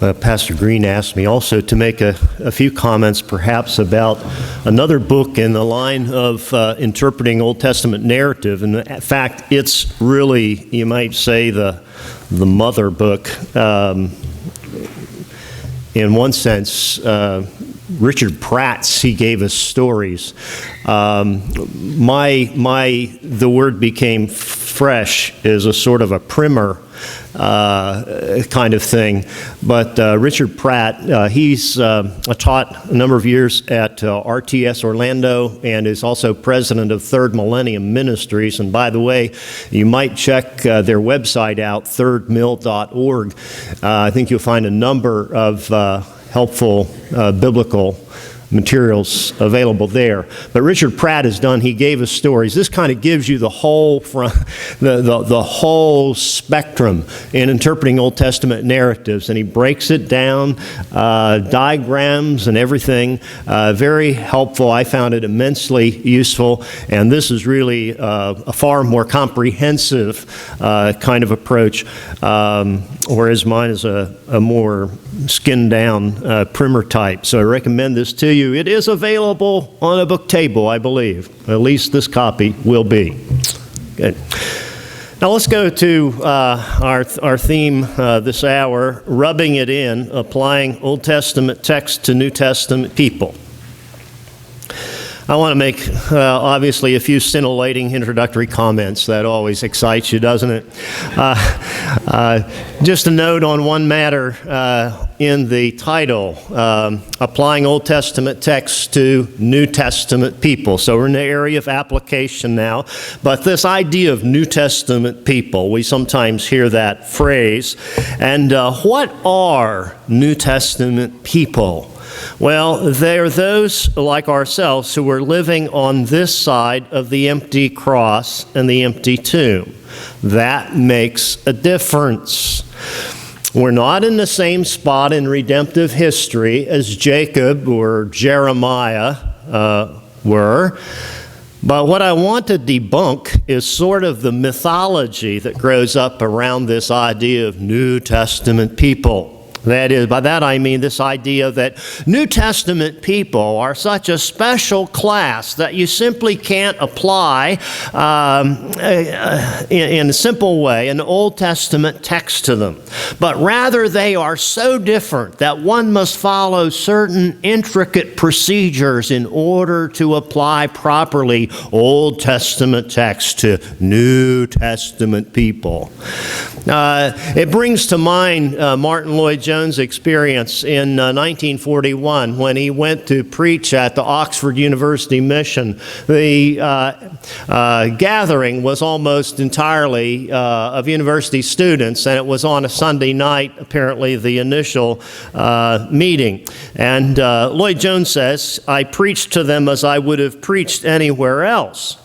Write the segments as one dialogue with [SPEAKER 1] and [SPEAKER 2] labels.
[SPEAKER 1] Pastor Green asked me also to make a few comments perhaps about another book in the line of interpreting Old Testament narrative. And in fact, it's really, you might say, the mother book. In one sense, Richard Pratt's, he gave us stories. The word became fresh is a sort of a primer kind of thing. But Richard Pratt, he's taught a number of years at RTS Orlando and is also president of Third Millennium Ministries. And by the way, you might check their website out, thirdmill.org. I think you'll find a number of helpful biblical materials available there. But Richard Pratt has done, he gave us stories. This kind of gives you the whole the whole spectrum in interpreting Old Testament narratives, and he breaks it down, diagrams and everything. Very helpful. I found it immensely useful, and this is really a far more comprehensive kind of approach, whereas mine is a more skinned down primer type. So I recommend this to you. It is available on a book table, I believe. At least this copy will be. Good. Now let's go to our theme this hour, rubbing it in, applying Old Testament text to New Testament people. I want to make, obviously, a few scintillating introductory comments. That always excites you, doesn't it? Just a note on one matter in the title, applying Old Testament text to New Testament people. So we're in the area of application now. But this idea of New Testament people, we sometimes hear that phrase. And what are New Testament people? Well, they're those like ourselves who are living on this side of the empty cross and the empty tomb. That makes a difference. We're not in the same spot in redemptive history as Jacob or Jeremiah were. But what I want to debunk is sort of the mythology that grows up around this idea of New Testament people. That is, by that I mean this idea that New Testament people are such a special class that you simply can't apply in a simple way an Old Testament text to them. But rather they are so different that one must follow certain intricate procedures in order to apply properly Old Testament text to New Testament people. It brings to mind Martin Lloyd-Jones' experience in 1941 when he went to preach at the Oxford University Mission. The gathering was almost entirely of university students, and it was on a Sunday night, apparently the initial meeting. And Lloyd-Jones says, "I preached to them as I would have preached anywhere else."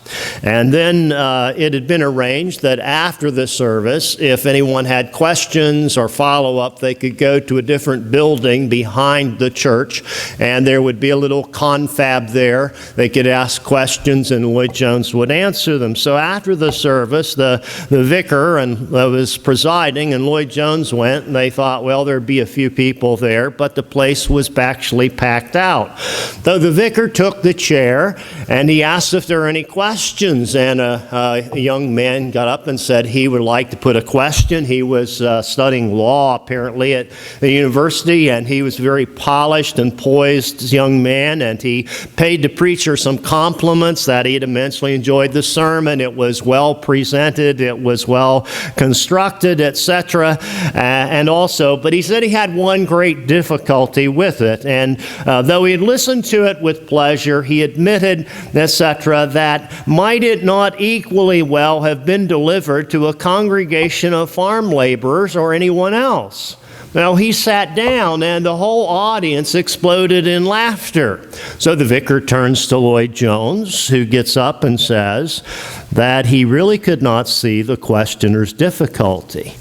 [SPEAKER 1] And then it had been arranged that after the service, if anyone had questions or follow-up, they could go to a different building behind the church, and there would be a little confab there. They could ask questions, and Lloyd-Jones would answer them. So after the service, the vicar was presiding, and Lloyd-Jones went, and they thought, well, there'd be a few people there, but the place was actually packed out. So the vicar took the chair, and he asked if there were any questions, and a young man got up and said he would like to put a question. He was studying law, apparently, at the university, and he was a very polished and poised young man, and he paid the preacher some compliments that he had immensely enjoyed the sermon. It was well presented, it was well constructed, etc. And also, but he said he had one great difficulty with it, and though he had listened to it with pleasure, he admitted, etc., that might it not equally well have been delivered to a congregation of farm laborers or anyone else? Well, he sat down, and the whole audience exploded in laughter. So the vicar turns to Lloyd-Jones, who gets up and says that he really could not see the questioner's difficulty,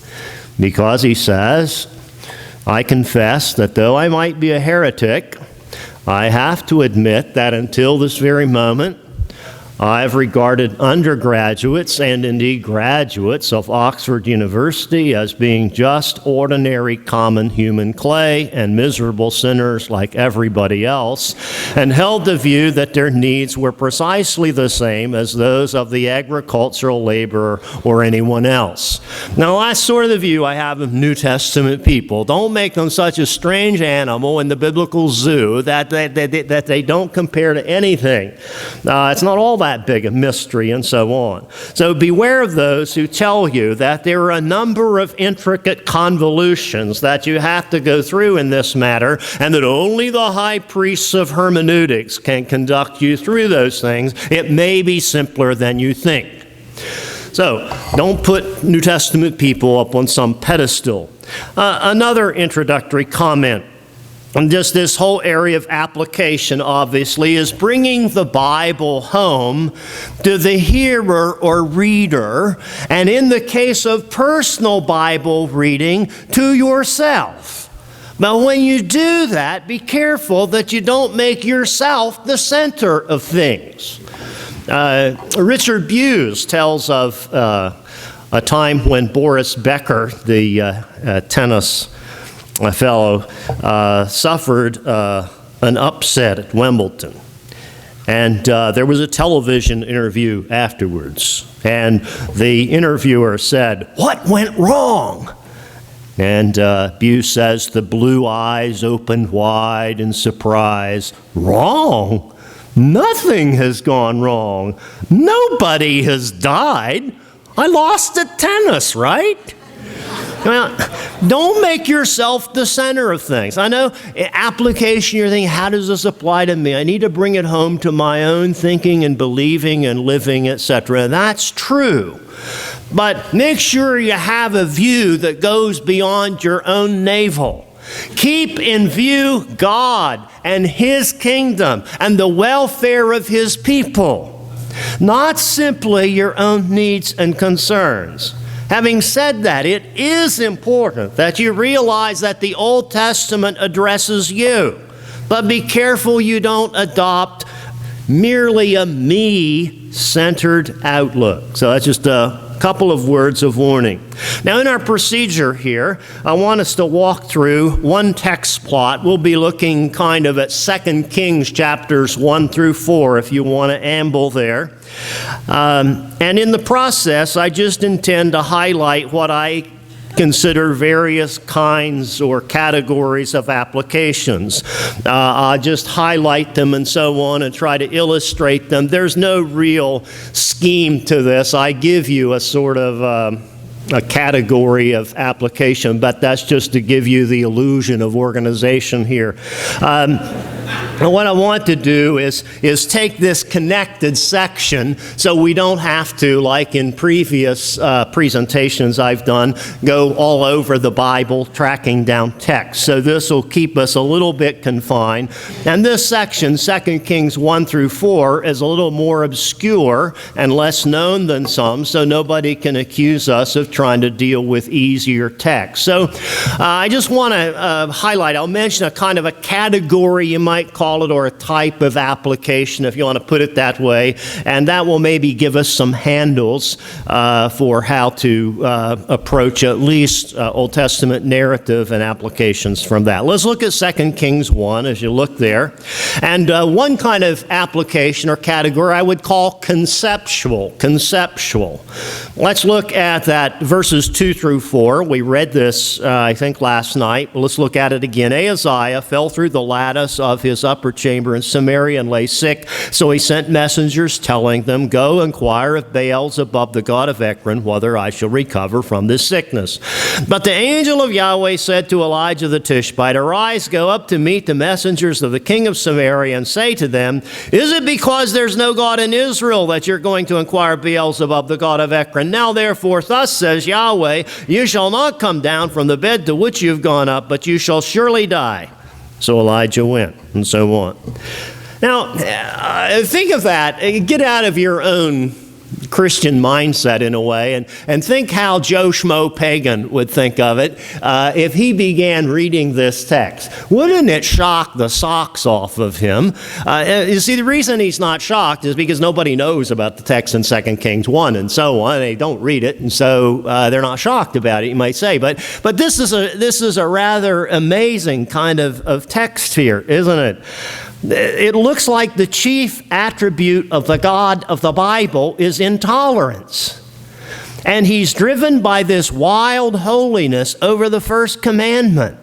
[SPEAKER 1] because he says, "I confess that though I might be a heretic, I have to admit that until this very moment, I've regarded undergraduates and indeed graduates of Oxford University as being just ordinary common human clay and miserable sinners like everybody else, and held the view that their needs were precisely the same as those of the agricultural laborer or anyone else. Now, that's sort of the view I have of New Testament people. Don't make them such a strange animal in the biblical zoo that they don't compare to anything. It's not all that big a mystery and so on. So beware of those who tell you that there are a number of intricate convolutions that you have to go through in this matter, and that only the high priests of hermeneutics can conduct you through those things. It may be simpler than you think. So don't put New Testament people up on some pedestal. Another introductory comment. And just this whole area of application, obviously, is bringing the Bible home to the hearer or reader, and in the case of personal Bible reading, to yourself. But when you do that, be careful that you don't make yourself the center of things. Richard Buse tells of a time when Boris Becker, the tennis fellow, suffered an upset at Wimbledon. And there was a television interview afterwards. And the interviewer said, "What went wrong?" And Buse says, the blue eyes opened wide in surprise. "Wrong? Nothing has gone wrong. Nobody has died. I lost at tennis, right?" Well, don't make yourself the center of things. I know application, you're thinking, how does this apply to me? I need to bring it home to my own thinking and believing and living, etc. That's true. But make sure you have a view that goes beyond your own navel. Keep in view God and His kingdom and the welfare of His people, not simply your own needs and concerns. Having said that, it is important that you realize that the Old Testament addresses you. But be careful you don't adopt merely a me-centered outlook. So that's just a couple of words of warning. Now, in our procedure here, I want us to walk through one text plot. We'll be looking kind of at 2 Kings chapters 1 through 4 if you want to amble there. And in the process, I just intend to highlight what I consider various kinds or categories of applications. I'll just highlight them and so on and try to illustrate them. There's no real scheme to this. I give you a sort of a category of application, but that's just to give you the illusion of organization here. And what I want to do is take this connected section so we don't have to, like in previous presentations I've done, go all over the Bible tracking down text. So this will keep us a little bit confined. And this section, 2 Kings 1 through 4, is a little more obscure and less known than some, so nobody can accuse us of trying to deal with easier text. So I just want to highlight, I'll mention a kind of a category, you might call it, or a type of application, if you want to put it that way, and that will maybe give us some handles for how to approach at least Old Testament narrative and applications from that. Let's look at 2 Kings 1 as you look there. And one kind of application or category I would call conceptual. Conceptual. Let's look at that verses 2 through 4. We read this, I think, last night, but let's look at it again. Ahaziah fell through the lattice of his upper chamber in Samaria and lay sick. So he sent messengers telling them, "Go inquire of Beelzebub, the god of Ekron, whether I shall recover from this sickness." But the angel of Yahweh said to Elijah the Tishbite, "Arise, go up to meet the messengers of the king of Samaria and say to them, is it because there's no God in Israel that you're going to inquire of Beelzebub, the god of Ekron? Now therefore, thus says Yahweh, you shall not come down from the bed to which you've gone up, but you shall surely die." So Elijah went, and so on. Now, think of that. Get out of your own Christian mindset in a way, and think how Joe Schmo Pagan would think of it if he began reading this text. Wouldn't it shock the socks off of him? You see, the reason he's not shocked is because nobody knows about the text in 2 Kings 1 and so on. They don't read it, and so they're not shocked about it, you might say. But this is a rather amazing kind of text here, isn't it? It looks like the chief attribute of the God of the Bible is intolerance. And he's driven by this wild holiness over the first commandment.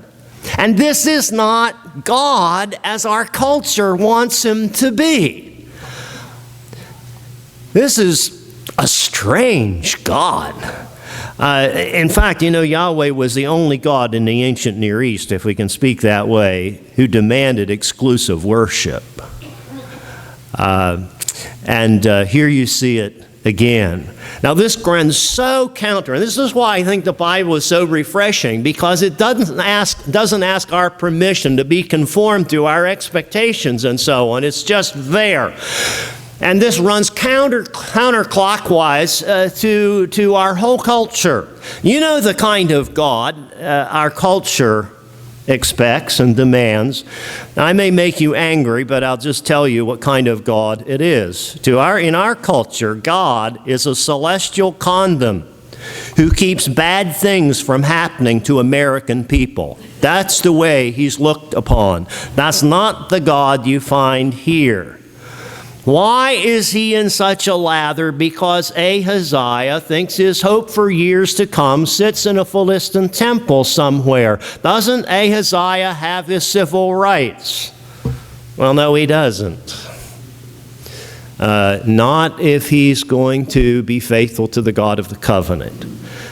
[SPEAKER 1] And this is not God as our culture wants him to be. This is a strange God. In fact, Yahweh was the only God in the ancient Near East, if we can speak that way, who demanded exclusive worship. And here you see it again. Now, this runs so counter, and this is why I think the Bible is so refreshing, because it doesn't ask our permission to be conformed to our expectations and so on. It's just there. And this runs counterclockwise to our whole culture. You know the kind of God our culture expects and demands. I may make you angry, but I'll just tell you what kind of God it is. In our culture, God is a celestial condom who keeps bad things from happening to American people. That's the way he's looked upon. That's not the God you find here. Why is he in such a lather? Because Ahaziah thinks his hope for years to come sits in a Philistine temple somewhere. Doesn't Ahaziah have his civil rights? Well, no, he doesn't. Not if he's going to be faithful to the God of the covenant.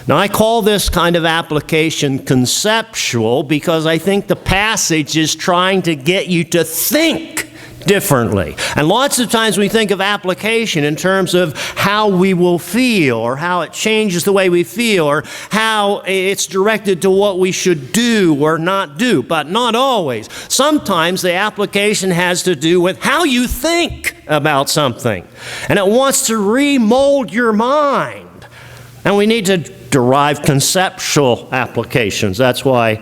[SPEAKER 1] Now, I call this kind of application conceptual because I think the passage is trying to get you to think differently. And lots of times we think of application in terms of how we will feel, or how it changes the way we feel, or how it's directed to what we should do or not do, but not always. Sometimes the application has to do with how you think about something, and it wants to remold your mind. And we need to derive conceptual applications. That's why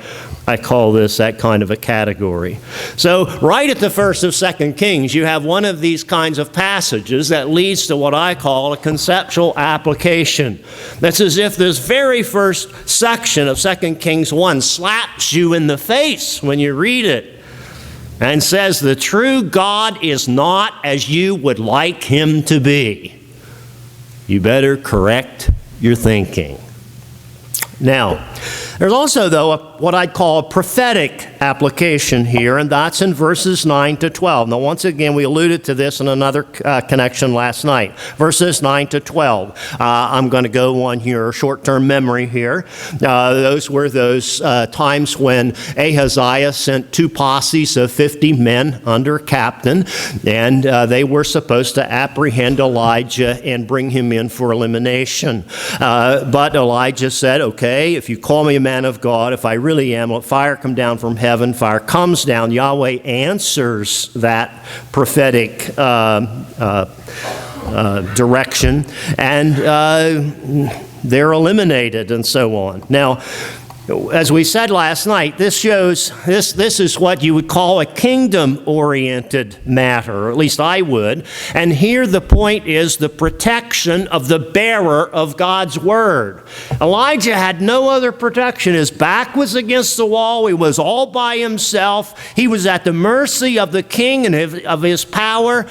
[SPEAKER 1] I call this that kind of a category. So right at the first of 2 Kings, you have one of these kinds of passages that leads to what I call a conceptual application. That's as if this very first section of 2 Kings 1 slaps you in the face when you read it and says the true God is not as you would like him to be. You better correct your thinking. Now, there's also, though, what I'd call a prophetic application here, and that's in verses 9 to 12. Now, once again, we alluded to this in another connection last night. Verses 9 to 12. I'm going to go on here, short-term memory here. Those were those times when Ahaziah sent 2 posses of 50 men under captain, and they were supposed to apprehend Elijah and bring him in for elimination. But Elijah said, okay, if you call me a man of God, if I really am, let fire come down from heaven. Fire comes down. Yahweh answers that prophetic direction, and they're eliminated and so on. Now, as we said last night, this shows, this is what you would call a kingdom-oriented matter, or at least I would. And here the point is the protection of the bearer of God's word. Elijah had no other protection. His back was against the wall. He was all by himself. He was at the mercy of the king and of his power.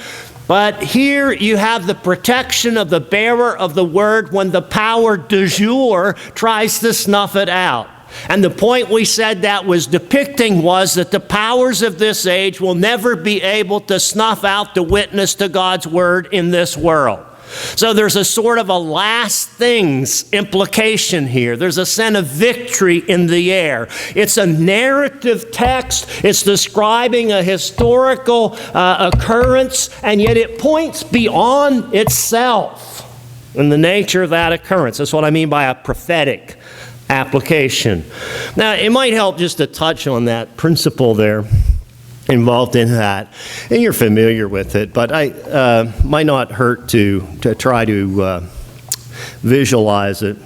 [SPEAKER 1] But here you have the protection of the bearer of the word when the power du jour tries to snuff it out. And the point we said that was depicting was that the powers of this age will never be able to snuff out the witness to God's word in this world. So there's a sort of a last things implication here. There's a sense of victory in the air. It's a narrative text. It's describing a historical occurrence, and yet it points beyond itself in the nature of that occurrence. That's what I mean by a prophetic application. Now, it might help just to touch on that principle there. involved in that, and you're familiar with it, but I might not hurt to try to visualize it.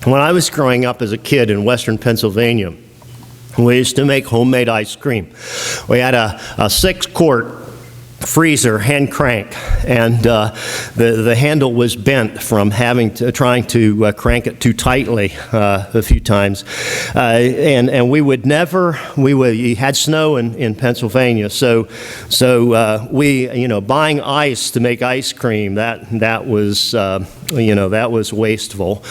[SPEAKER 1] When I was growing up as a kid in western Pennsylvania, we used to make homemade ice cream. We had a 6-quart freezer hand crank, and the handle was bent from trying to crank it too tightly a few times, and you had snow in Pennsylvania, so we buying ice to make ice cream, that was wasteful.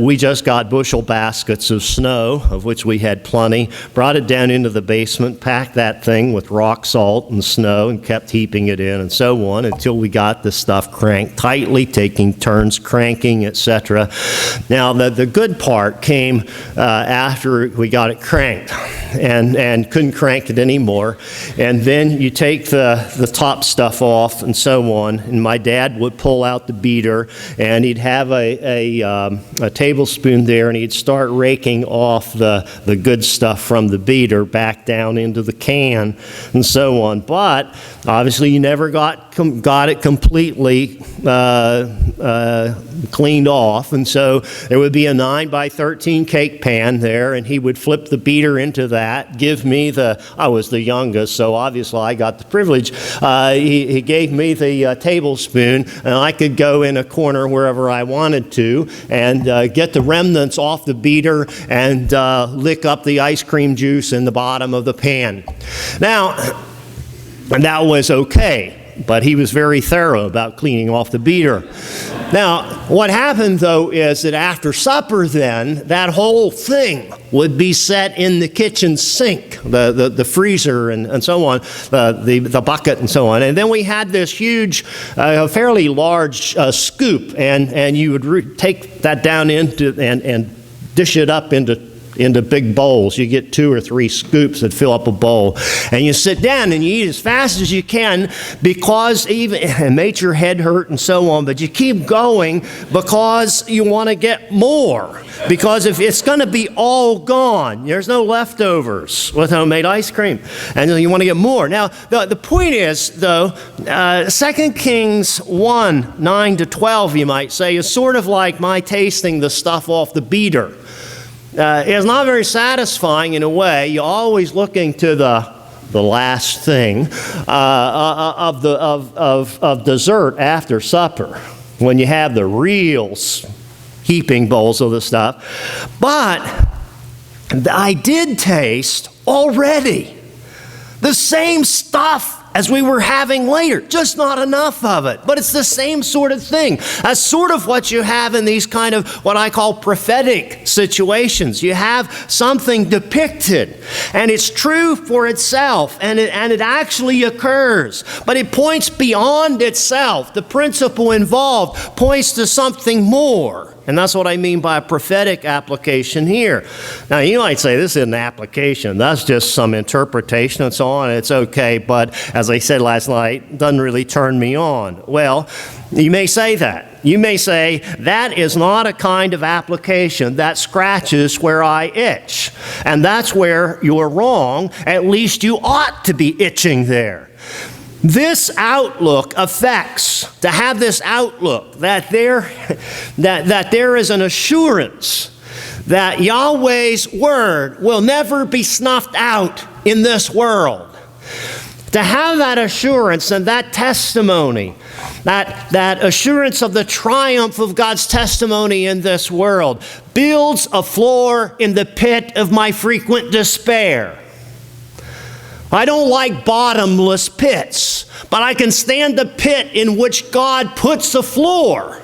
[SPEAKER 1] We just got bushel baskets of snow, of which we had plenty, brought it down into the basement, packed that thing with rock salt and snow, and kept heaping it in and so on until we got the stuff cranked tightly, taking turns cranking, etc. Now, the good part came after we got it cranked and couldn't crank it anymore. And then you take the top stuff off and so on, and my dad would pull out the beater, and he'd have a tablespoon there, and he'd start raking off the good stuff from the beater back down into the can and so on. But obviously you never got it completely cleaned off, and so there would be a 9x13 cake pan there, and he would flip the beater into that, give me I was the youngest, so obviously I got the privilege. He gave me the tablespoon, and I could go in a corner wherever I wanted to and get the remnants off the beater and lick up the ice cream juice in the bottom of the pan. Now, and that was okay, but he was very thorough about cleaning off the beater. Now, what happened, though, is that after supper then, that whole thing would be set in the kitchen sink, the freezer and so on, the bucket and so on. And then we had this huge, fairly large scoop, and you would take that down into and dish it up into big bowls. You get 2 or 3 scoops that fill up a bowl. And you sit down and you eat as fast as you can, because it makes your head hurt and so on, but you keep going because you want to get more. Because if it's going to be all gone, there's no leftovers with homemade ice cream. And you want to get more. Now, the point is, though, 2 Kings 1, 9-12, you might say, is sort of like my tasting the stuff off the beater. It's not very satisfying in a way. You're always looking to the last thing of dessert after supper, when you have the real heaping bowls of the stuff. But I did taste already the same stuff as we were having later, just not enough of it. But it's the same sort of thing. That's sort of what you have in these kind of what I call prophetic situations. You have something depicted, and it's true for itself, and it actually occurs. But it points beyond itself. The principle involved points to something more. And that's what I mean by a prophetic application here. Now, you might say this isn't an application. That's just some interpretation and so on. It's okay, but as I said last night, it doesn't really turn me on. Well, you may say that. You may say, that is not a kind of application that scratches where I itch. And that's where you're wrong. At least you ought to be itching there. This outlook affects, to have this outlook, that there is an assurance that Yahweh's word will never be snuffed out in this world. To have that assurance and that testimony, that assurance of the triumph of God's testimony in this world, builds a floor in the pit of my frequent despair. I don't like bottomless pits, but I can stand the pit in which God puts a floor.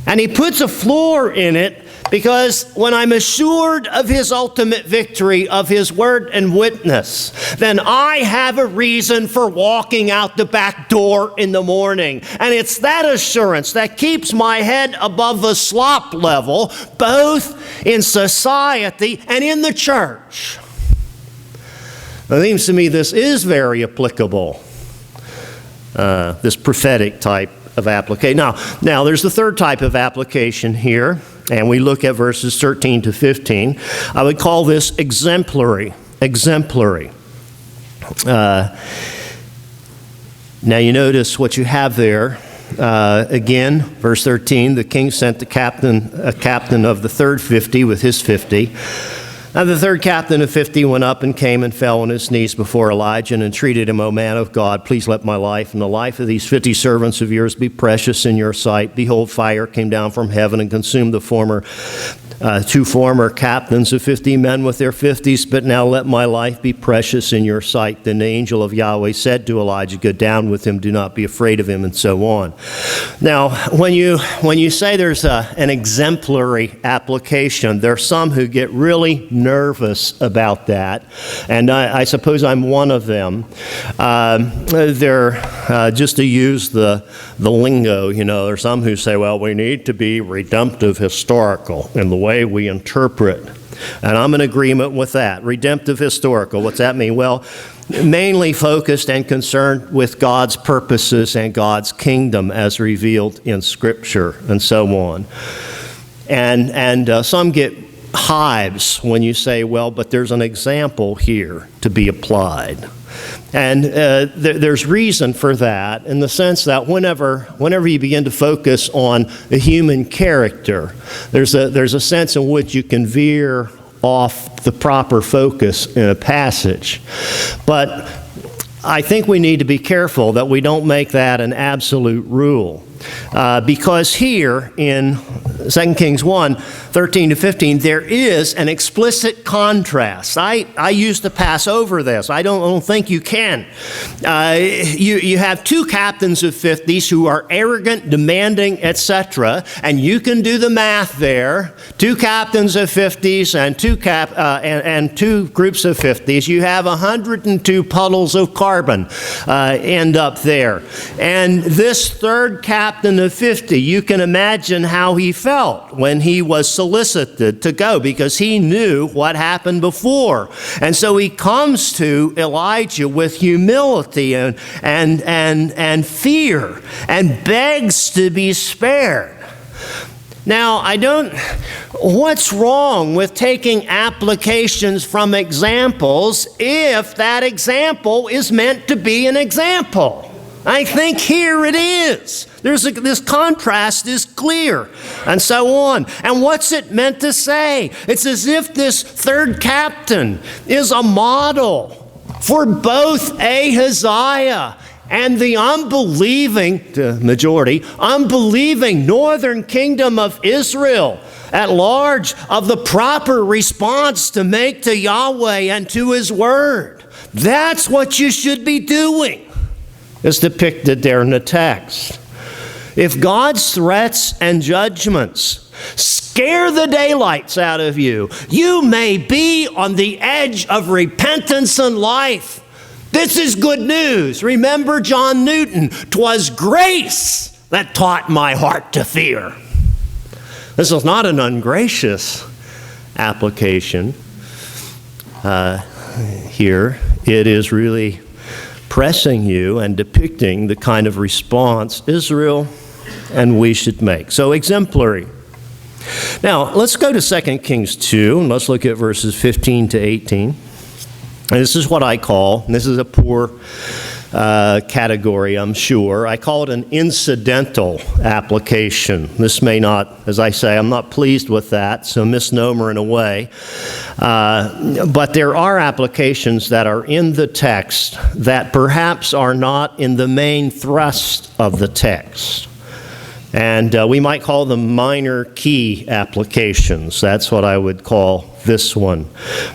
[SPEAKER 1] And He puts a floor in it because when I'm assured of His ultimate victory, of His word and witness, then I have a reason for walking out the back door in the morning. And it's that assurance that keeps my head above the slop level, both in society and in the church. It seems to me this is very applicable, this prophetic type of application. Now there's the third type of application here, and we look at verses 13 to 15. I would call this exemplary. exemplary. Now you notice what you have there. Again, verse 13, the king sent a captain of the third 50 with his 50. And the third captain of 50 went up and came and fell on his knees before Elijah and entreated him, O man of God, please let my life and the life of these 50 servants of yours be precious in your sight. Behold, fire came down from heaven and consumed the two former captains of 50 men with their 50s, but now let my life be precious in your sight. Then the angel of Yahweh said to Elijah, go down with him, do not be afraid of him, and so on. Now, when you say there's an exemplary application, there are some who get really nervous about that, and I suppose I'm one of them. They're just to use the lingo, there are some who say, well, we need to be redemptive historical in the way we interpret. And I'm in agreement with that. Redemptive historical, what's that mean? Well, mainly focused and concerned with God's purposes and God's kingdom as revealed in Scripture and so on. And some get hives when you say, well, but there's an example here to be applied. And there's reason for that in the sense that whenever you begin to focus on the human character, there's a sense in which you can veer off the proper focus in a passage. But I think we need to be careful that we don't make that an absolute rule. Because here in 2 Kings 1, 13 to 15, there is an explicit contrast. I used to pass over this. I don't think you can. You have two captains of 50s who are arrogant, demanding, etc., and you can do the math there. Two captains of 50s and two groups of 50s. You have 102 puddles of carbon end up there. And this third captain of 50, you can imagine how he felt when he was solicited to go, because he knew what happened before. And so he comes to Elijah with humility and fear and begs to be spared. Now, what's wrong with taking applications from examples if that example is meant to be an example? I think here it is. This contrast is clear, and so on. And what's it meant to say? It's as if this third captain is a model for both Ahaziah and the unbelieving, the majority, unbelieving northern kingdom of Israel at large, of the proper response to make to Yahweh and to His Word. That's what you should be doing. Is depicted there in the text. If God's threats and judgments scare the daylights out of you, you may be on the edge of repentance and life. This is good news. Remember John Newton, 'twas grace that taught my heart to fear. This is not an ungracious application here. It is really pressing you and depicting the kind of response Israel and we should make. So exemplary. Now, let's go to 2 Kings 2, and let's look at verses 15 to 18. And this is what I call, and this is a poor category, I'm sure. I call it an incidental application. This may not, as I say, I'm not pleased with that, so misnomer in a way. But there are applications that are in the text that perhaps are not in the main thrust of the text. And we might call them minor key applications. That's what I would call this one.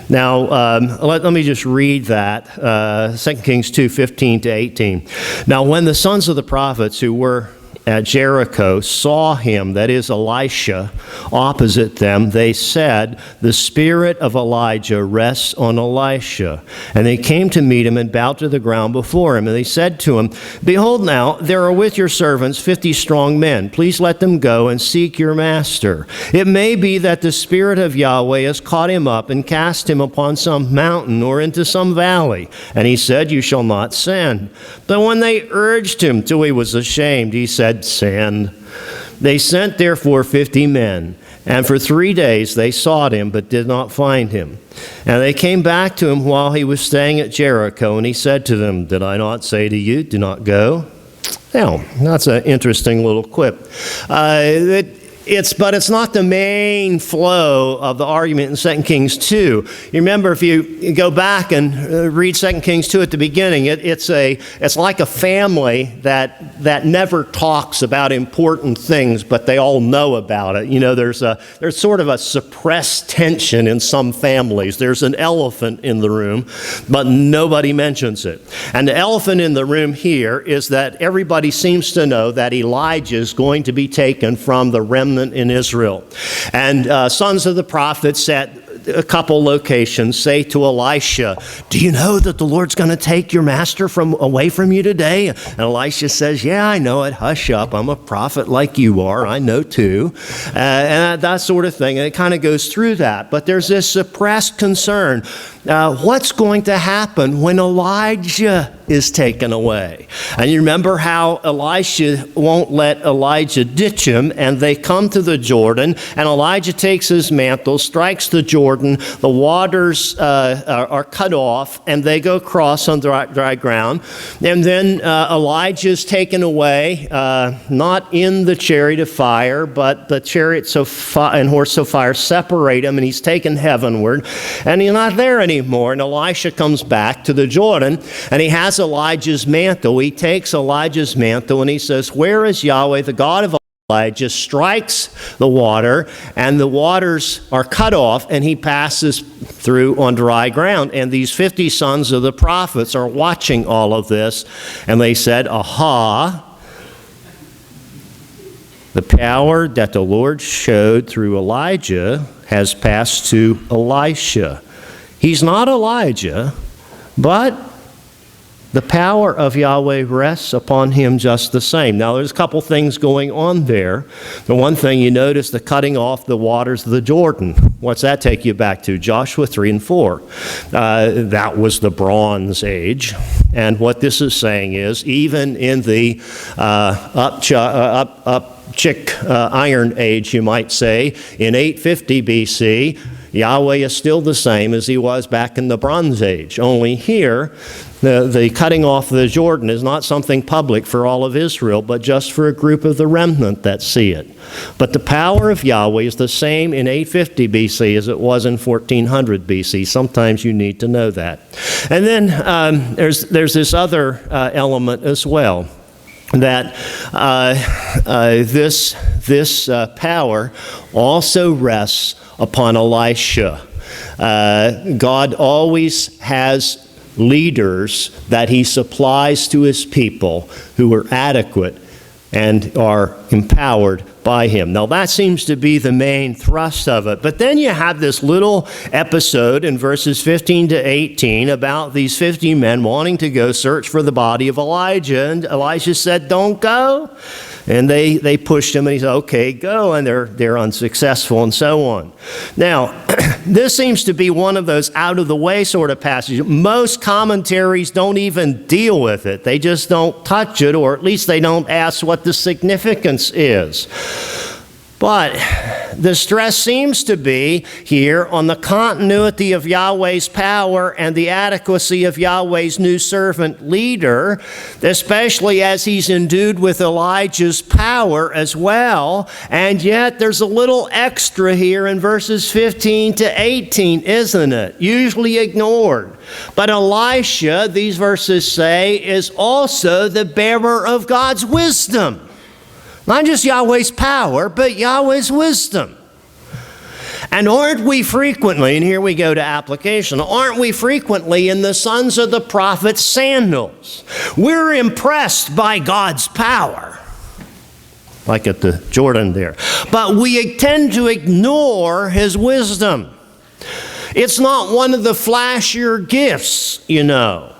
[SPEAKER 1] Now, let me just read that. 2 Kings 2, 15 to 18. Now, when the sons of the prophets who were at Jericho saw him, that is Elisha, opposite them, they said, the spirit of Elijah rests on Elisha. And they came to meet him and bowed to the ground before him. And they said to him, behold now, there are with your servants 50 strong men. Please let them go and seek your master. It may be that the spirit of Yahweh has caught him up and cast him upon some mountain or into some valley. And he said, you shall not send. But when they urged him till he was ashamed, he said, send. They sent therefore 50 men, And for 3 days they sought him, but did not find him. And they came back to him while he was staying at Jericho, and he said to them, did I not say to you, do not go? Now, that's an interesting little quip. But it's not the main flow of the argument in 2 Kings 2. You remember, if you go back and read 2 Kings 2 at the beginning, it's like a family that never talks about important things, but they all know about it. You know, there's sort of a suppressed tension in some families. There's an elephant in the room, but nobody mentions it. And the elephant in the room here is that everybody seems to know that Elijah is going to be taken from the remnant in Israel. And sons of the prophets at a couple locations say to Elisha, do you know that the Lord's going to take your master away from you today? And Elisha says, yeah, I know it. Hush up. I'm a prophet like you are. I know too. And that sort of thing. And it kind of goes through that. But there's this suppressed concern. What's going to happen when Elijah is taken away? And you remember how Elisha won't let Elijah ditch him, and they come to the Jordan, and Elijah takes his mantle, strikes the Jordan, the waters are cut off, and they go across on dry ground. And then Elijah is taken away, not in the chariot of fire, but the chariots and horse of fire separate him, and he's taken heavenward, and he's not there anymore. And Elisha comes back to the Jordan, and he has Elijah's mantle. He takes Elijah's mantle, and he says, where is Yahweh, the God of Elijah? Strikes the water, and the waters are cut off, and he passes through on dry ground. And these 50 sons of the prophets are watching all of this, and they said, aha, the power that the Lord showed through Elijah has passed to Elisha. He's not Elijah, but the power of Yahweh rests upon him just the same. Now, there's a couple things going on there. The one thing you notice, the cutting off the waters of the Jordan. What's that take you back to? Joshua 3 and 4. That was the Bronze Age. And what this is saying is, even in the Iron Age, you might say, in 850 BC, Yahweh is still the same as he was back in the Bronze Age. Only here, the cutting off of the Jordan is not something public for all of Israel, but just for a group of the remnant that see it. But the power of Yahweh is the same in 850 BC as it was in 1400 BC. Sometimes you need to know that. And then there's this other element as well, that this power also rests upon Elisha. God always has leaders that he supplies to his people who are adequate and are empowered by him. Now, that seems to be the main thrust of it. But then you have this little episode in verses 15 to 18 about these 50 men wanting to go search for the body of Elijah. And Elijah said, don't go. And they pushed him, and he said, okay, go. And they're unsuccessful, and so on. Now, this seems to be one of those out-of-the-way sort of passages. Most commentaries don't even deal with it. They just don't touch it, or at least they don't ask what the significance is. But the stress seems to be here on the continuity of Yahweh's power and the adequacy of Yahweh's new servant leader, especially as he's endued with Elijah's power as well. And yet there's a little extra here in verses 15 to 18, isn't it? Usually ignored. But Elisha, these verses say, is also the bearer of God's wisdom. Not just Yahweh's power, but Yahweh's wisdom. And aren't we frequently, and here we go to application, aren't we frequently in the sons of the prophet's sandals? We're impressed by God's power, like at the Jordan there. But we tend to ignore his wisdom. It's not one of the flashier gifts, you know.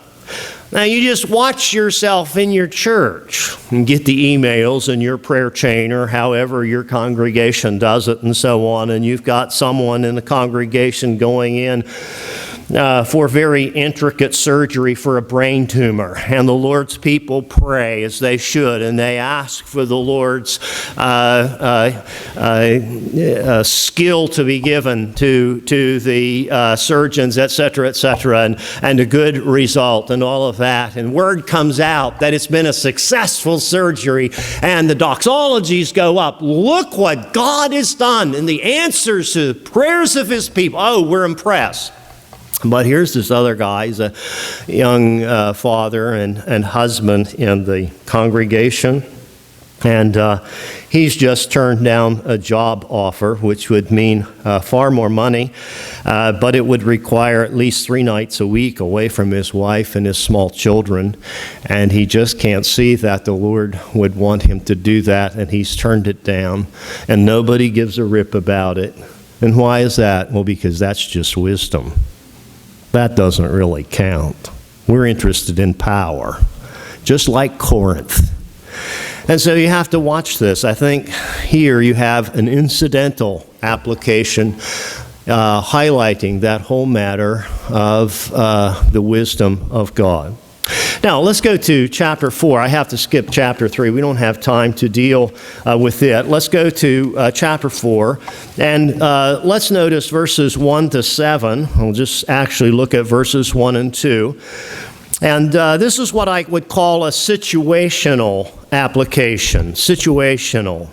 [SPEAKER 1] Now, you just watch yourself in your church and get the emails in your prayer chain or however your congregation does it and so on, and you've got someone in the congregation going in for very intricate surgery for a brain tumor. And the Lord's people pray as they should, and they ask for the Lord's skill to be given to the surgeons, et cetera, and a good result and all of that. And word comes out that it's been a successful surgery, and the doxologies go up. Look what God has done, and the answers to the prayers of his people. Oh, we're impressed. But here's this other guy. He's a young father and husband in the congregation. And he's just turned down a job offer, which would mean far more money, but it would require at least 3 nights a week away from his wife and his small children. And he just can't see that the Lord would want him to do that, and he's turned it down. And nobody gives a rip about it. And why is that? Well, because that's just wisdom. That doesn't really count. We're interested in power, just like Corinth. And so you have to watch this. I think here you have an incidental application highlighting that whole matter of the wisdom of God. Now, let's go to chapter 4. I have to skip chapter 3. We don't have time to deal with it. Let's go to chapter 4, and let's notice verses 1 to 7. We'll just actually look at verses 1 and 2. And this is what I would call a situational application. Situational.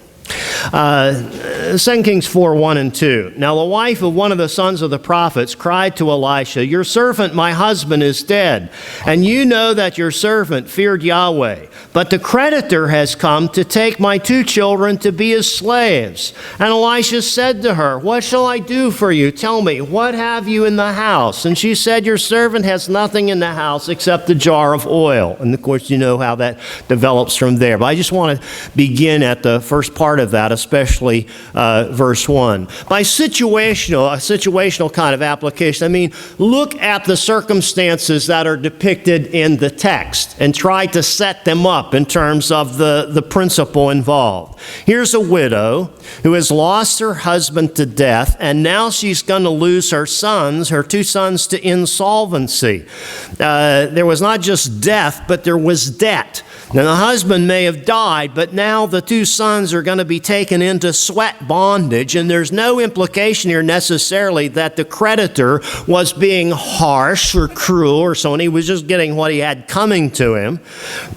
[SPEAKER 1] 2 Kings 4, 1 and 2. Now the wife of one of the sons of the prophets cried to Elisha, "Your servant, my husband, is dead, and you know that your servant feared Yahweh. But the creditor has come to take my 2 children to be his slaves." And Elisha said to her, "What shall I do for you? Tell me, what have you in the house?" And she said, "Your servant has nothing in the house except a jar of oil." And of course, you know how that develops from there. But I just want to begin at the first part of that, especially verse 1. By situational, a situational kind of application, I mean, look at the circumstances that are depicted in the text and try to set them up in terms of the principle involved. Here's a widow who has lost her husband to death, and now she's going to lose her 2 sons to insolvency. There was not just death, but there was debt. Now, the husband may have died, but now the 2 sons are going to be taken into sweat bondage, and there's no implication here necessarily that the creditor was being harsh or cruel or so on. He was just getting what he had coming to him,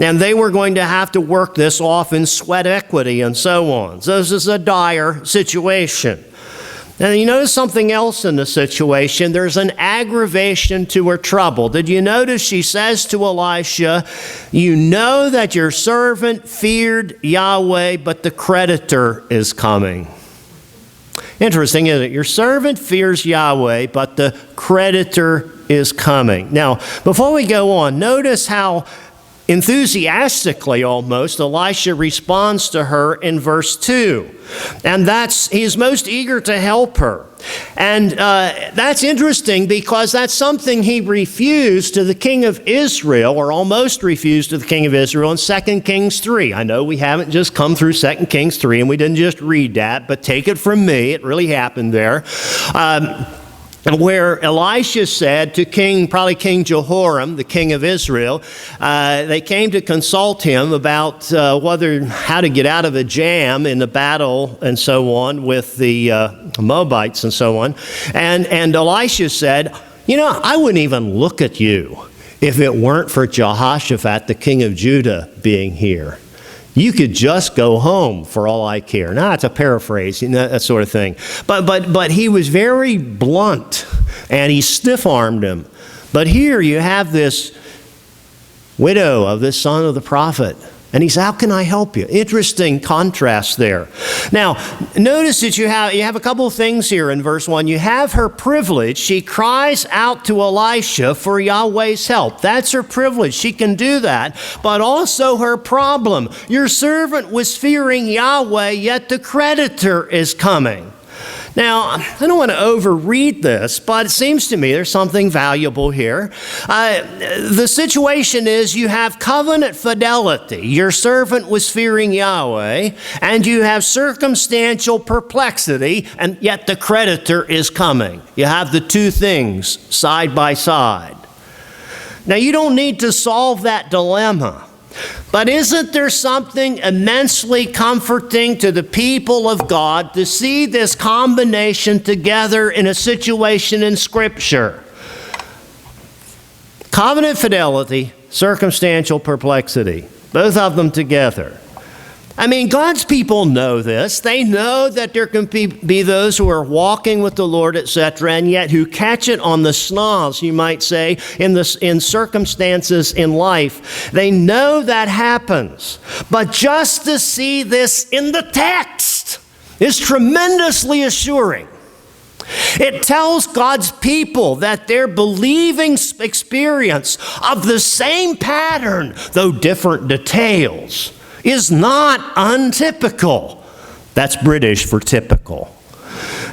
[SPEAKER 1] and they were going to have to work this off in sweat equity and so on. So this is a dire situation. And you notice something else in the situation. There's an aggravation to her trouble. Did you notice she says to Elisha, "You know that your servant feared Yahweh, but the creditor is coming." Interesting, isn't it? Your servant fears Yahweh, but the creditor is coming. Now, before we go on, notice how enthusiastically almost Elisha responds to her in verse 2. And he's most eager to help her. And that's interesting because that's something he refused to the king of Israel, or almost refused to the king of Israel in 2 Kings 3. I know we haven't just come through 2 Kings 3 and we didn't just read that, but take it from me, it really happened there. Where Elisha said to probably King Jehoram, the king of Israel, they came to consult him about how to get out of a jam in the battle and so on with the Moabites and so on. And Elisha said, "You know, I wouldn't even look at you if it weren't for Jehoshaphat, the king of Judah, being here. You could just go home for all I care." Now, it's a paraphrase, that sort of thing. But he was very blunt, and he stiff-armed him. But here you have this widow of this son of the prophet. And he said, "How can I help you?" Interesting contrast there. Now, notice that you have a couple of things here in verse 1. You have her privilege. She cries out to Elisha for Yahweh's help. That's her privilege. She can do that. But also her problem. Your servant was fearing Yahweh, yet the creditor is coming. Now, I don't want to overread this, but it seems to me there's something valuable here. The situation is you have covenant fidelity. Your servant was fearing Yahweh, and you have circumstantial perplexity, and yet the creditor is coming. You have the two things side by side. Now, you don't need to solve that dilemma. But isn't there something immensely comforting to the people of God to see this combination together in a situation in Scripture? Covenant fidelity, circumstantial perplexity, both of them together. I mean, God's people know this. They know that there can be those who are walking with the Lord, etc., and yet who catch it on the snaz, you might say, in circumstances in life. They know that happens. But just to see this in the text is tremendously assuring. It tells God's people that their believing experience of the same pattern, though different details, is not untypical. That's British for typical.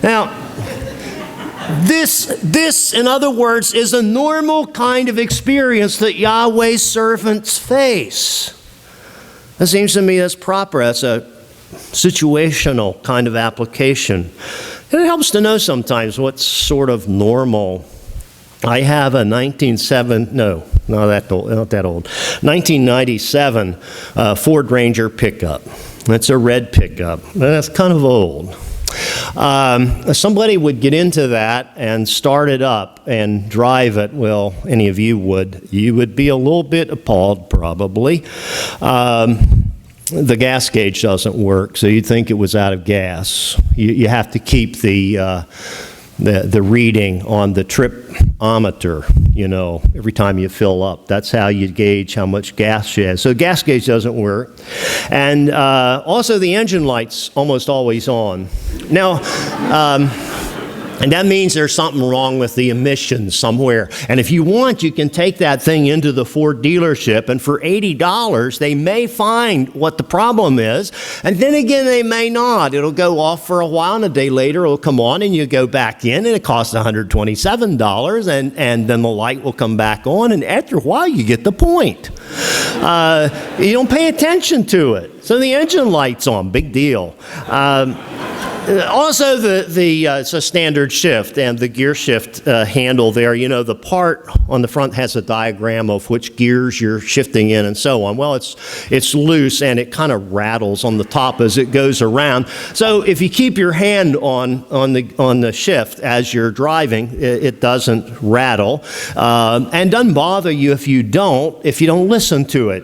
[SPEAKER 1] Now, this, in other words, is a normal kind of experience that Yahweh's servants face. It seems to me that's proper. That's a situational kind of application. And it helps to know sometimes what's sort of normal. I have a 1997 Ford Ranger pickup. It's a red pickup. That's kind of old. Somebody would get into that and start it up and drive it. Well, any of you would. You would be a little bit appalled, probably. The gas gauge doesn't work, so you'd think it was out of gas. You have to keep the reading on the tripometer, every time you fill up. That's how you gauge how much gas you have. So gas gauge doesn't work. And also the engine light's almost always on. Now, and that means there's something wrong with the emissions somewhere. And if you want, you can take that thing into the Ford dealership, and for $80, they may find what the problem is. And then again, they may not. It'll go off for a while, and a day later, it'll come on, and you go back in, and it costs $127, and then the light will come back on, and after a while, you get the point. You don't pay attention to it. So the engine light's on, big deal. Also, it's a standard shift, and the gear shift handle there, the part on the front has a diagram of which gears you're shifting in and so on. Well, it's loose, and it kind of rattles on the top as it goes around. So if you keep your hand on the shift as you're driving, it doesn't rattle, and doesn't bother you if you don't listen to it.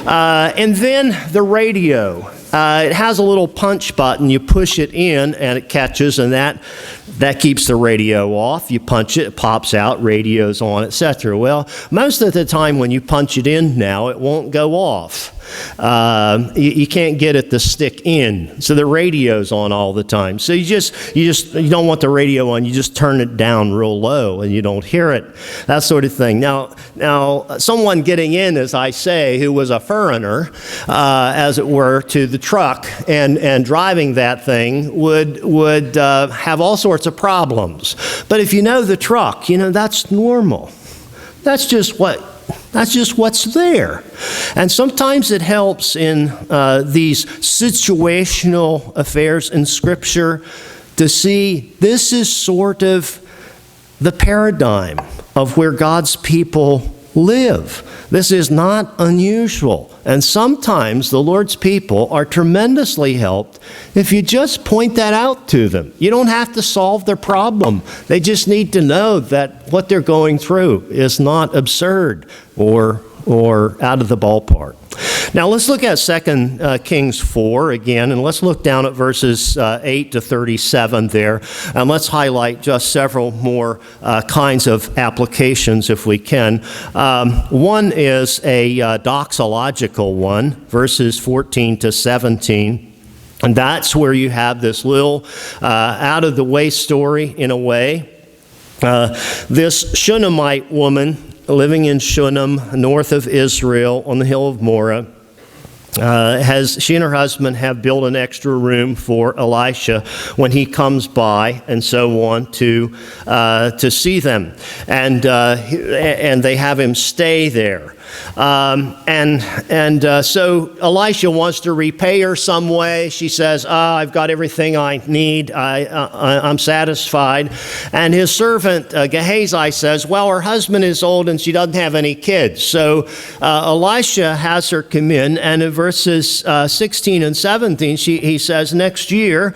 [SPEAKER 1] And then the radio. It has a little punch button. You push it in, and it catches, and that keeps the radio off. You punch it, it pops out, radio's on, etc. Well, most of the time when you punch it in now, it won't go off. You can't get it to stick in, so the radio's on all the time. So you don't want the radio on. You just turn it down real low, and you don't hear it. That sort of thing. Now, someone getting in, as I say, who was a foreigner, as it were, to the truck and driving that thing would have all sorts of problems. But if you know the truck, that's normal. That's just what's there. And sometimes it helps in these situational affairs in Scripture to see this is sort of the paradigm of where God's people live. This is not unusual. And sometimes the Lord's people are tremendously helped if you just point that out to them. You don't have to solve their problem. They just need to know that what they're going through is not absurd or out of the ballpark. Now let's look at 2 Kings 4 again, and let's look down at verses 8 to 37 there, and let's highlight just several more kinds of applications if we can. One is a doxological one, verses 14 to 17. And that's where you have this little out-of-the-way story in a way. This Shunammite woman living in Shunem, north of Israel, on the hill of Moreh, she and her husband have built an extra room for Elisha when he comes by and so on to see them, and they have him stay there. So Elisha wants to repay her some way. She says, I've got everything I need. I'm satisfied. And his servant Gehazi says, well, her husband is old and she doesn't have any kids. So Elisha has her come in, and in verses 16 and 17, he says, next year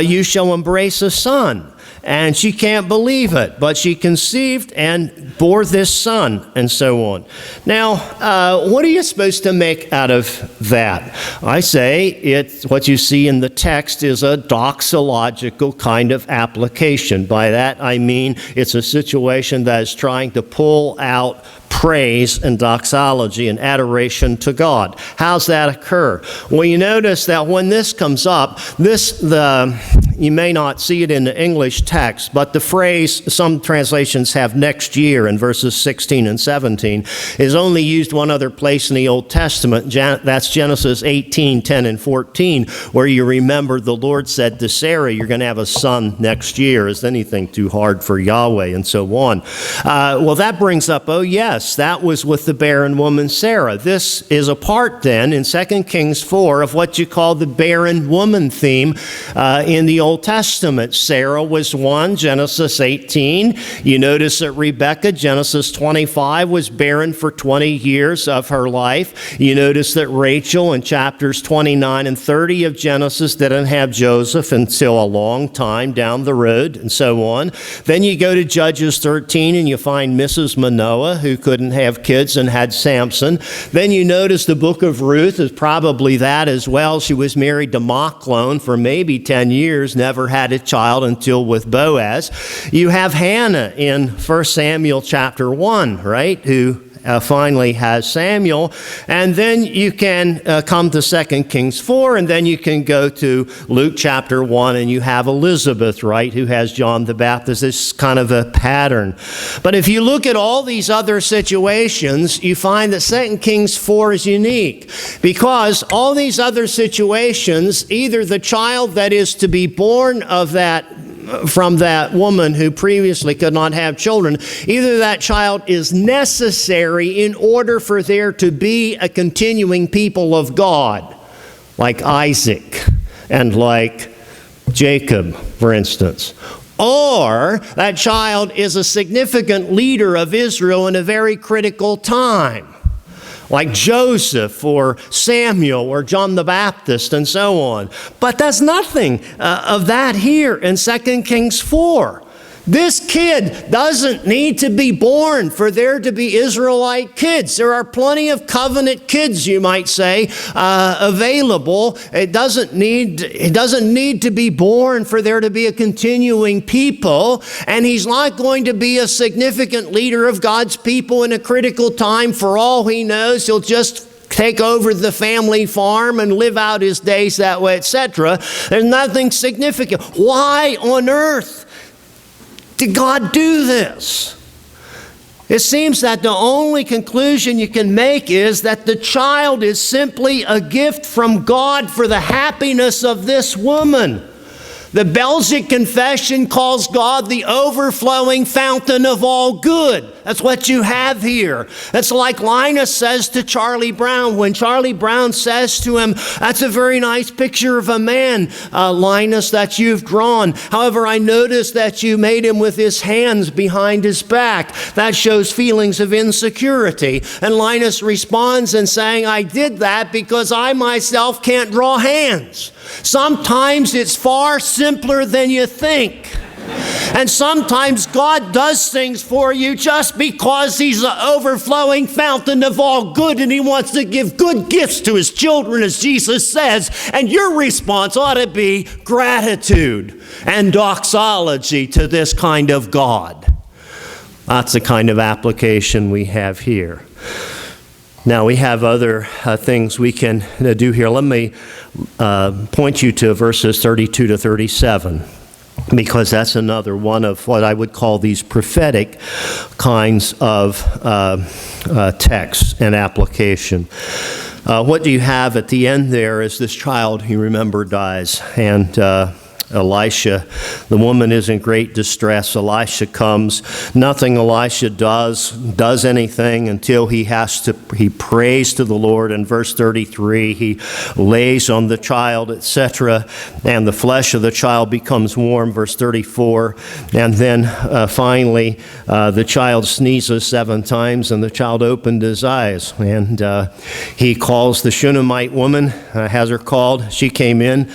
[SPEAKER 1] you shall embrace a son. And she can't believe it, but she conceived and bore this son, and so on. Now, what are you supposed to make out of that? I say what you see in the text is a doxological kind of application. By that I mean it's a situation that is trying to pull out praise and doxology and adoration to God. How's that occur? Well, you notice that when this comes up, you may not see it in the English text, but the phrase, some translations have next year in verses 16 and 17, is only used one other place in the Old Testament. That's Genesis 18, 10, and 14, where you remember the Lord said to Sarah, you're going to have a son next year. Is anything too hard for Yahweh? And so on. Well, that brings up, oh yes, that was with the barren woman Sarah. This is a part then in 2 Kings 4 of what you call the barren woman theme in the Old Testament. Sarah was one, Genesis 18. You notice that Rebekah, Genesis 25, was barren for 20 years of her life. You notice that Rachel in chapters 29 and 30 of Genesis didn't have Joseph until a long time down the road, and so on. Then you go to Judges 13 and you find Mrs. Manoah, who couldn't have kids and had Samson. Then you notice the book of Ruth is probably that as well. She was married to Machlon for maybe 10 years, never had a child until with Boaz. You have Hannah in 1 Samuel chapter 1, right, who finally has Samuel. And then you can come to 2 Kings 4, and then you can go to Luke chapter 1, and you have Elizabeth, right, who has John the Baptist. This is kind of a pattern. But if you look at all these other situations, you find that 2 Kings 4 is unique, because all these other situations, either the child that is to be born from that woman who previously could not have children, either that child is necessary in order for there to be a continuing people of God, like Isaac and like Jacob, for instance. Or that child is a significant leader of Israel in a very critical time, like Joseph or Samuel or John the Baptist and so on. But there's nothing of that here in 2 Kings 4. This kid doesn't need to be born for there to be Israelite kids. There are plenty of covenant kids, you might say, available. It doesn't need to be born for there to be a continuing people. And he's not going to be a significant leader of God's people in a critical time. For all he knows, he'll just take over the family farm and live out his days that way, etc. There's nothing significant. Why on earth did God do this? It seems that the only conclusion you can make is that the child is simply a gift from God for the happiness of this woman. The Belgic Confession calls God the overflowing fountain of all good. That's what you have here. That's like Linus says to Charlie Brown. When Charlie Brown says to him, that's a very nice picture of a man, Linus, that you've drawn. However, I noticed that you made him with his hands behind his back. That shows feelings of insecurity. And Linus responds in saying, I did that because I myself can't draw hands. Sometimes it's far simpler than you think. And sometimes God does things for you just because he's the overflowing fountain of all good, and he wants to give good gifts to his children, as Jesus says. And your response ought to be gratitude and doxology to this kind of God. That's the kind of application we have here. Now, we have other things we can do here. Let me point you to verses 32 to 37. because that's another one of what I would call these prophetic kinds of texts and application. What do you have at the end there is this child, you remember, dies, and Elisha, the woman is in great distress. Elisha comes. Nothing Elisha does anything until he prays to the Lord. In verse 33, he lays on the child, etc., and the flesh of the child becomes warm. Verse 34, and then finally, the child sneezes 7 times, and the child opened his eyes. And he calls the Shunammite woman, has her called. She came in.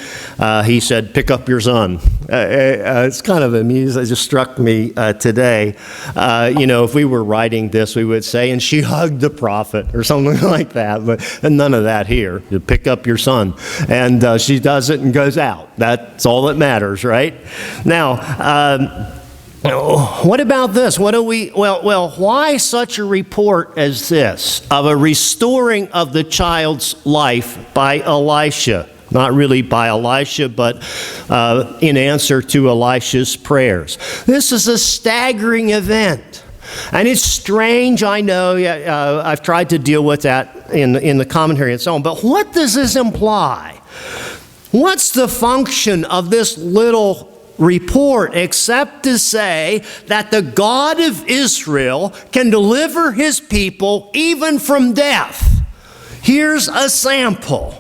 [SPEAKER 1] He said, "Pick up your son." It's kind of amusing. It just struck me today. If we were writing this, we would say, "And she hugged the prophet," or something like that. But none of that here. You pick up your son, and she does it and goes out. That's all that matters, right? Now, what about this? Why such a report as this of a restoring of the child's life by Elisha? Not really by Elisha, but in answer to Elisha's prayers. This is a staggering event. And it's strange, I know. I've tried to deal with that in the commentary and so on. But what does this imply? What's the function of this little report except to say that the God of Israel can deliver his people even from death? Here's a sample.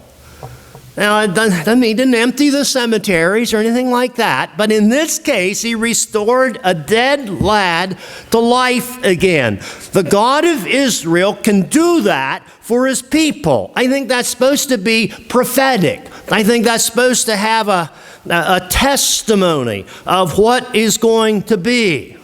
[SPEAKER 1] Now, he didn't empty the cemeteries or anything like that, but in this case, he restored a dead lad to life again. The God of Israel can do that for his people. I think that's supposed to be prophetic. I think that's supposed to have a testimony of what is going to be.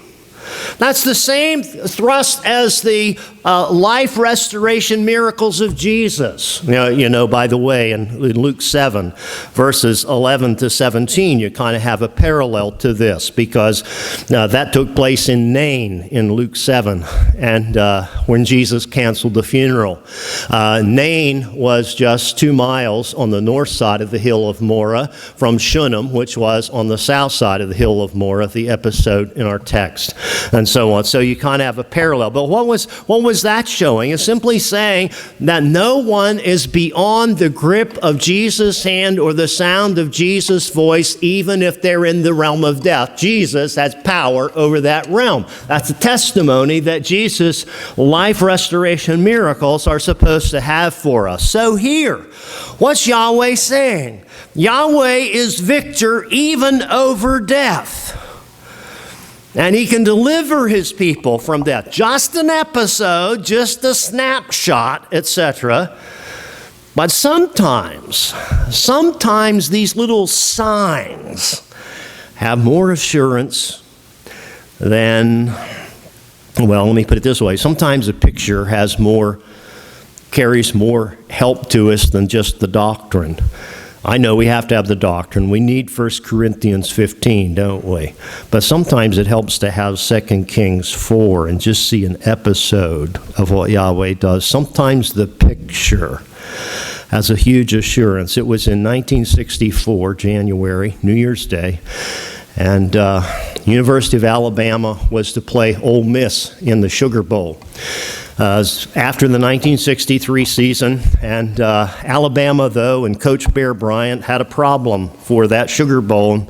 [SPEAKER 1] That's the same thrust as the life restoration miracles of Jesus. By the way, in Luke 7, verses 11 to 17, you kind of have a parallel to this, because that took place in Nain in Luke 7, and when Jesus canceled the funeral. Nain was just 2 miles on the north side of the hill of Moreh from Shunem, which was on the south side of the hill of Moreh, the episode in our text, and so on. So you kind of have a parallel. But what was that showing? It's simply saying that no one is beyond the grip of Jesus' hand or the sound of Jesus' voice, even if they're in the realm of death. Jesus has power over that realm. That's a testimony that Jesus' life restoration miracles are supposed to have for us. So here, what's Yahweh saying? Yahweh is victor even over death. And he can deliver his people from death. Just an episode, just a snapshot, etc. But sometimes these little signs have more assurance than, let me put it this way. Sometimes a picture carries more help to us than just the doctrine. I know we have to have the doctrine. We need 1 Corinthians 15, don't we? But sometimes it helps to have 2 Kings 4 and just see an episode of what Yahweh does. Sometimes the picture has a huge assurance. It was in 1964, January, New Year's Day, and University of Alabama was to play Ole Miss in the Sugar Bowl. After the 1963 season, and Alabama, though, and Coach Bear Bryant had a problem for that Sugar Bowl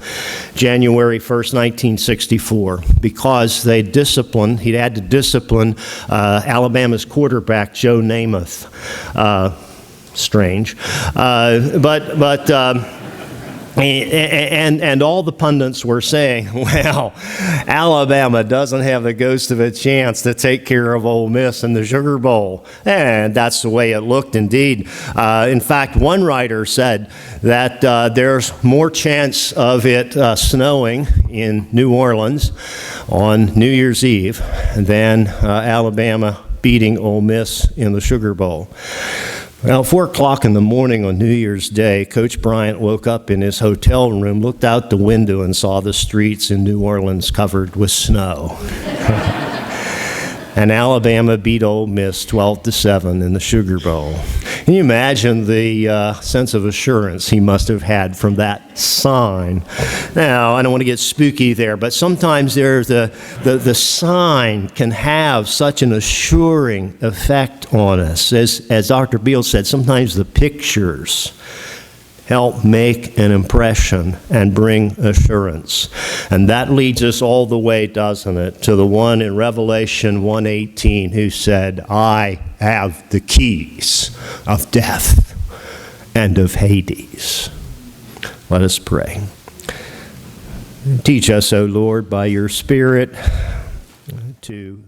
[SPEAKER 1] January 1st, 1964, because he had to discipline Alabama's quarterback, Joe Namath. Strange. And all the pundits were saying, well, Alabama doesn't have the ghost of a chance to take care of Ole Miss in the Sugar Bowl. And that's the way it looked indeed. In fact, one writer said that there's more chance of it snowing in New Orleans on New Year's Eve than Alabama beating Ole Miss in the Sugar Bowl. Well, 4 o'clock in the morning on New Year's Day, Coach Bryant woke up in his hotel room, looked out the window, and saw the streets in New Orleans covered with snow. and Alabama beat Ole Miss 12-7 in the Sugar Bowl. Can you imagine the sense of assurance he must have had from that sign? Now, I don't want to get spooky there, but sometimes the sign can have such an assuring effect on us. As Dr. Beale said, sometimes the pictures help make an impression and bring assurance. And that leads us all the way, doesn't it, to the one in Revelation 1:18 who said, I have the keys of death and of Hades. Let us pray. Teach us, O Lord, by your Spirit to